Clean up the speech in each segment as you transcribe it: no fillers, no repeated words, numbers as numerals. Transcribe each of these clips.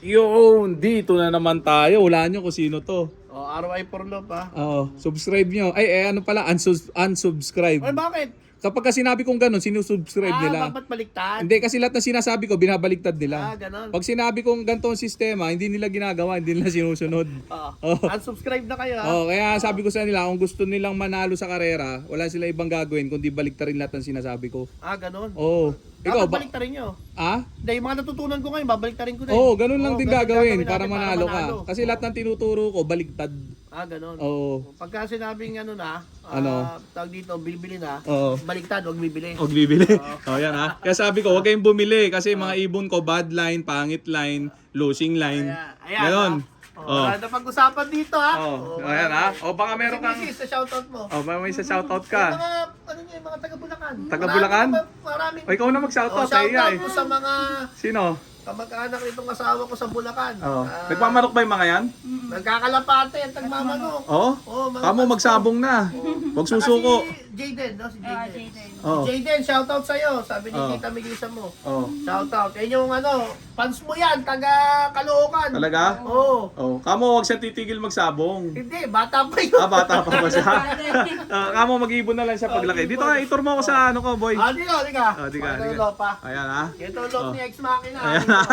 Yun, dito na naman tayo. Wala nyo kung sino to. Oh, RY for love ah. Oo, subscribe nyo. Ay, ano pala, unsubscribe. Ay, bakit? Kapag kasi sinabi kong ganun, sinusubscribe nila. Bakit baliktad? Hindi, kasi lahat ng sinasabi ko, binabaliktad nila. Ganon. Pag sinabi kong ganito ang sistema, hindi nila ginagawa, hindi nila sinusunod. Oo. Unsubscribe na kayo ah. Kaya sabi ko sa nila, kung gusto nilang manalo sa karera, wala sila ibang gagawin kundi baliktarin lahat ng sinasabi ko. Ganon. Oo. Ikaw Dapat ba? baliktarin nyo. Ah? Hindi, yung mga natutunan ko ngayon, babaliktarin ko din. Oo, ganun lang din ganun gagawin natin para manalo ka. manalo. Kasi lahat ng tinuturo ko, baliktad. Ganon. Oo. Pagka sinabing ano na, Ano? tawag dito, bibili na, Oo. baliktad, huwag bibili. Huwag bibili. Yan ha. Kaya sabi ko, huwag kayong bumili kasi mga ibon ko, bad line, pangit line, losing line. Ayan. Ganon. Wala na pag-usapan dito ha. Ayan ha. Baka meron kang... Sa shoutout mo. Baka may isa shoutout Yung ka. mga, ano nyo, yung mga taga-Bulacan. Taga Bulacan? Maraming. Ikaw na mag-shoutout. Shoutout ko sa mga Sino? kamag-anak nitong asawa ko sa Bulacan. Nagmamanok ba yung mga yan? Nagkakalapate at nagmamanok. mga Kamo magsabong na. Huwag susuko. Si Jayden, no? Si Jayden. Oo. Jayden, shoutout sa'yo. Sabi ni Oh. Tita Miguisa mo. Oh. Shoutout. Yan yung fans mo yan, taga Caloocan. Talaga? Oo. Kamo huwag siya titigil magsabong. Hindi, bata pa yun. Bata pa ba siya? Kamo mag-ibon na lang siya paglaki. Dito ka, itur mo ako sa ano ko, boy. Di ka. Di ka. Pa. Ayan ha. Ito lock ni Ex Machina. Ayan ha.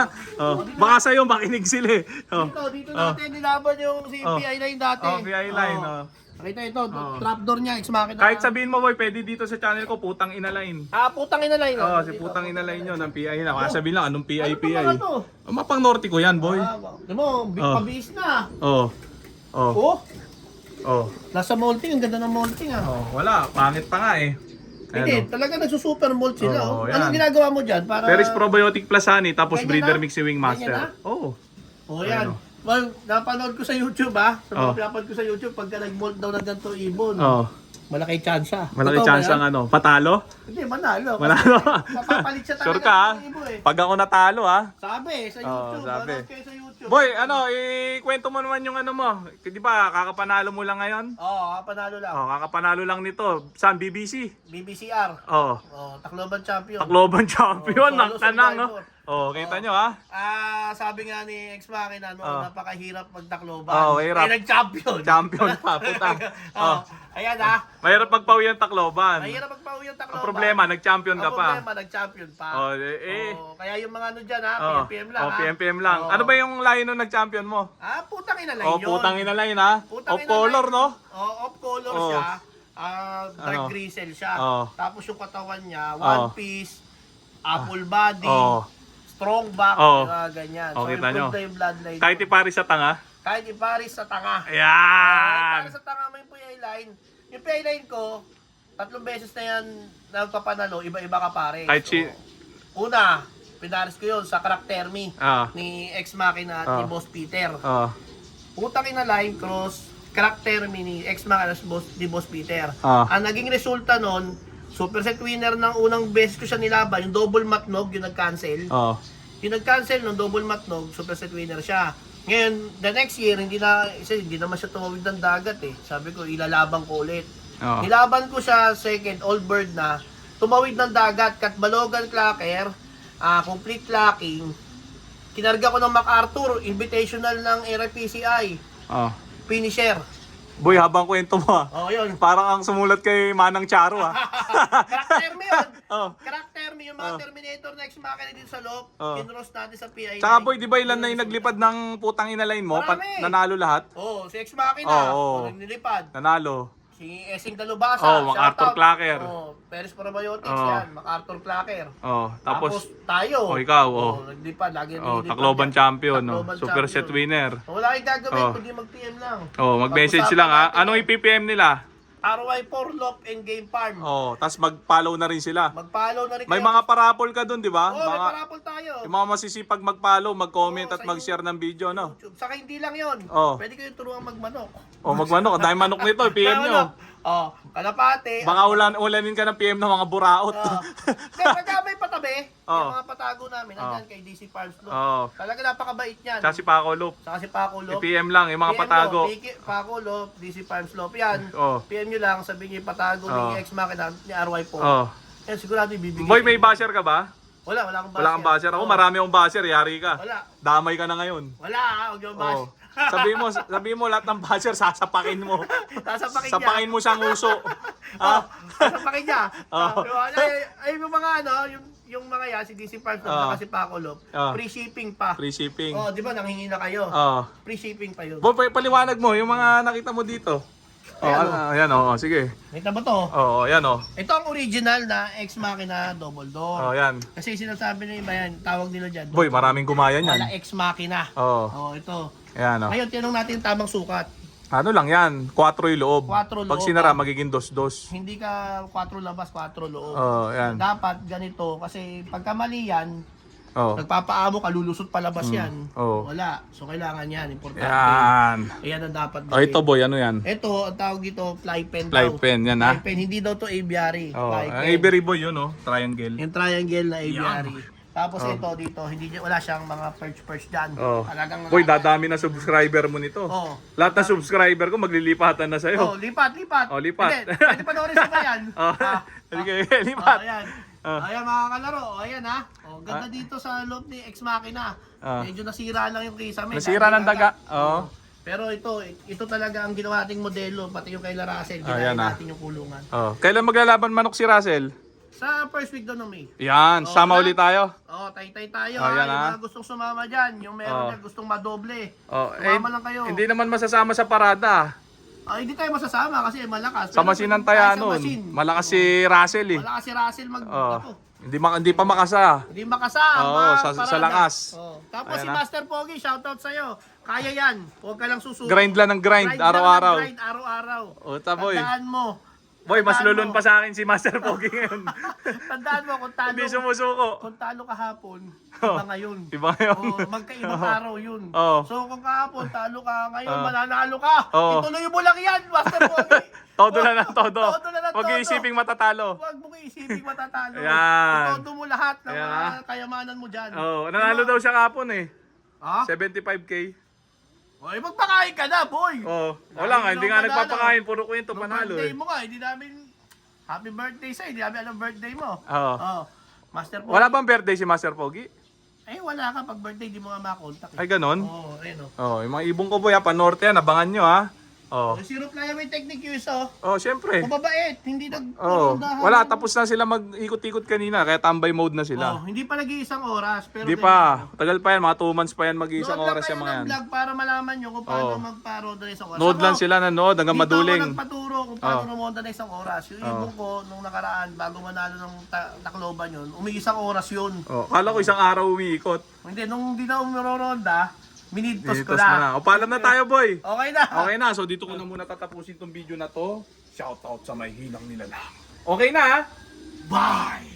Baka sa'yo makinig sila eh. Dito natin nilaban yung si PI line dati. PI line. Nakita ito, trapdoor niya, Ex Machina. Kahit sabihin mo boy, pwede dito sa channel ko, putang ina line. Putang ina line. Si putang ina line yun, ng PI na. Kaya sabihin lang, anong PI, Ano PI. ba to? Mapang norte ko yan, boy. Alam mo, pabihis na. Oh. Nasa molting, ang ganda ng molting Wala, pangit pa nga eh. Hindi, talaga nagsusuper molt sila. Yan. Anong ginagawa mo dyan? Peris Probiotic Plus honey, tapos Ganyan Breeder na? Mix si Wingmaster. Ganyan yan. Well, napanood ko sa YouTube Sa mga pinapanood ko sa YouTube, pagka nag-molt daw ng ganito ibon. Malaki tsansa. Malaki chance ang patalo? Hindi, manalo. Manalo. Mapapalit siya talaga Sure ka ha? ng ibon eh. Pag ako natalo ha? Sabi, sa YouTube. sabi. Manood kayo sa YouTube. Boy, ikwento mo naman yung ano mo. Di ba, kakapanalo mo lang ngayon? Panalo lang. Kakapanalo lang nito. Saan? BBC? BBCR. Tacloban champion. Tacloban champion. Solo Ang tanang, no? survivor. Kita nyo ha? Sabi nga ni Ex Machina, napakahirap magtakloban. Hirap. Nag-champion. Champion pa, puta. Ayan Mahirap magpawi ang Tacloban. Mahirap magpauwi yung Ang takloban. problema, nag-champion ka pa. Nag-champion pa. Kaya yung mga dyan PMPM lang PMPM lang. Ano ba yung line nung nag-champion mo? Putang ina lang yun. Putang ina line ha? Putang Of ina color, line. no? Off color siya. Dark grizzle siya. Tapos yung katawan niya, one piece, apple body, strong back, ganyan. So, kita nyo. improved na yung bloodline. Kahit ipari sa tanga. Kahit iparis sa tanga. Ayan! Para sa tanga mo yung PI line. Yung PI line ko, 3 beses na yan nagpapanalo, iba-iba ka pare. Kahit Una, pinaris ko yun sa Karakter Me Ah. ni Ex Machina at ni Boss Peter. Oh. Putang ina line cross, Karakter Me ni Ex Machina at ni Boss Peter. Ang naging resulta nun, super set winner ng unang beses ko siya nilaban, yung double matnog, yung nag-cancel. Yung nag-cancel nung double matnog, super set winner siya. Ngayon, the next year, hindi naman siya tumawid ng dagat eh. Sabi ko, ilalaban ko ulit. Nilaban ko siya second, all bird na. Tumawid ng dagat, Katbalogan Clacker, complete clacking. Kinarga ko ng MacArthur, invitational ng RPCI. Finisher. Boy, habang kwento mo Yun. parang ang sumulat kay Manang Charo Karakter mo yun. Karakter mo yung mga Terminator na Ex Machina dito sa loob. Kinross natin sa PI. Tsaka boy, di ba ilan na yung naglipad ng putang ina line mo? Marami. Nanalo lahat? Si Ex Machina. Oo. Nilipad. Nanalo. Si Esing Dalubasa. MacArthur Clacker. Peris Probiotics yan. MacArthur Clacker. Tapos tayo. ikaw. Naglipad. Lagi nilipad. Tacloban champion. Tacloban Super champion. set winner. Wala kayong gagawin, kundi mag-PM lang. Mag-message Pag-usapan lang ha. natin Anong i-PPM nila? RY for Lop and Game Farm. Tapos mag-follow na rin sila. Mag-follow na rin May mga parapol ka dun, di ba? may parapol tayo. Yung mga masisipag mag-follow, mag-comment at sa mag-share ng video, no? YouTube. Saka hindi lang yun. Oo. Pwede kayo turuan magmanok. Magmanok. Dahil manok nito, PM nyo. Kalapate. Baka ulanin ka ng PM ng mga buraot. Pagka may patabi, yung mga patago namin, nandyan kay DC Farms Loop. Talaga napakabait niyan. Tsaka si Paco Loop. Saka si Paco Loop. PM lang, yung mga patago. Paco Loop, DC Farms Loop. Yan. PM nyo lang, sabihin nyo yung patago ni Ex Machina ni RY po. Yan, sigurado ibibigay. Boy, may basher ka ba? Wala akong basher. Wala kang basher. Ako marami akong basher, yari ka. Wala. Damay ka na ngayon. Wala, huwag yung bash. Oh. Sabi mo lahat ng basher sasapakin mo. Sasapakin niya. Sapakin mo siyang uso. Sasapakin niya. Oh. Ay, yung mga yung mga yan, si DC Park kasi Pacolop, free shipping pa. Free shipping. Oh, di ba nanghingi na kayo? Free shipping pa yun. Boy, paliwanag mo yung mga nakita mo dito. Ayan sige. Nakita mo to? Ayan Ito ang original na Ex Machina double door. yan. Kasi sinasabi ng iba yan, tawag nila dyan. Boy, maraming gumaya niyan. Wala Ex Machina. Ito. Ayan Ngayon, tinanong natin yung tamang sukat. Ano lang yan, 4 yung loob. 4 loob. Pag sinara, magiging 2-2. Hindi ka 4 labas, 4 loob. Yan. Dapat ganito, kasi pagka mali yan, nagpapaamo ka, lulusot palabas yan. Wala. So, kailangan yan. Importante. Yan. Ayan ang dapat Ito boy, ano yan? Ito, ang tawag dito, fly pen Fly daw. pen, yan ha? Fly pen, hindi daw to aviary. Fly Ang pen. Avery boy yun triangle. Yung triangle na aviary. Tapos ito dito, wala siyang mga perch dyan. Talagang Boy, dadami na subscriber mo nito. Lahat na subscriber ko maglilipatan na sa'yo. Lipat. Lipat. Hindi, pwede panoorin sa bayan. Sige, lipat. Ayan. Ayan mga kalaro. Ayan ha. Ganda dito sa loob ni Ex Machina. Medyo nasira lang yung kisame. Nasira ng daga. Pero ito talaga ang ginawa nating modelo, pati yung kay Russell, ginawa natin yung kulungan. Kailan maglalaban manok si Russell? Sa first week daw ng May. Yan, sama ulit tayo. Tay-tay tayo Yan, Yung mga gustong sumama dyan, yung meron dyan gustong madoble. Sumama lang kayo. Hindi naman masasama sa parada. Hindi tayo masasama kasi malakas. Sa Masinantaya nun. Malakas si Russell Malakas si Russell ako. Hindi pa makasa. Hindi makasama. Sa lakas. Tapos si Master Pogi, shoutout sa'yo. Kaya yan. Huwag ka lang susuko. Grind lang ng grind, araw-araw. Grind araw-araw. Taboy. Tandaan mo. Boy, mas lulun pa sa akin si Master Pogi ngayon. Tandaan mo kung talo. Hindi sumusuko. Kung talo kahapon, iba ngayon. Iba ngayon. Magkaibang araw yun. So kung kahapon talo ka, ngayon mananalo ka. Ituloy mo lang yan, Master Pogi. Todo na ng todo. Todo na ng Huwag todo. iisiping matatalo. Huwag mo iisipin matatalo. Yan. Itodo mo lahat ng mga kayamanan mo dyan. Nanalo daw siya kahapon eh. Ha? 75K. Magpakain ka na, boy. Wala nga, hindi nga nagpapakain. Puro kwento panalo birthday eh. mo nga, hindi namin happy birthday sa'yo. Hindi namin alam birthday mo. Master Pogi. Wala bang birthday si Master Pogi? Wala ka. Pag birthday, di mo nga makakontak. Ay, ganon? Ayun yung mga ibong ko boy, panorte yan. Abangan nyo ha. Zero flyaway technique use, syempre. Mababait. Hindi Wala, tapos na sila mag-ikot-ikot kanina. Kaya tambay mode na sila. Hindi pa nag-iisang oras. Pero Hindi pa. Tagal pa yan. Mga 2 months pa yan mag-iisang oras yung mga yan. vlog para malaman nyo kung paano magparo na isang oras. Nood lang sila nanood hanggang maduling. Dito ako nagpaturo kung paano rumonda na isang oras. Yung ibong ko, nung nakaraan, bago manalo ng Tacloban yun, umiisang oras yun. Kala ko isang araw umiikot. Hindi, nung hindi na umiroronda, minidtos ko Dinitos mo na. na. Paalam na tayo boy. Okay na. Okay na. So dito ko na muna tatapusin tong video na to. Shout out sa may hinang nilalang. Okay na ha? Bye!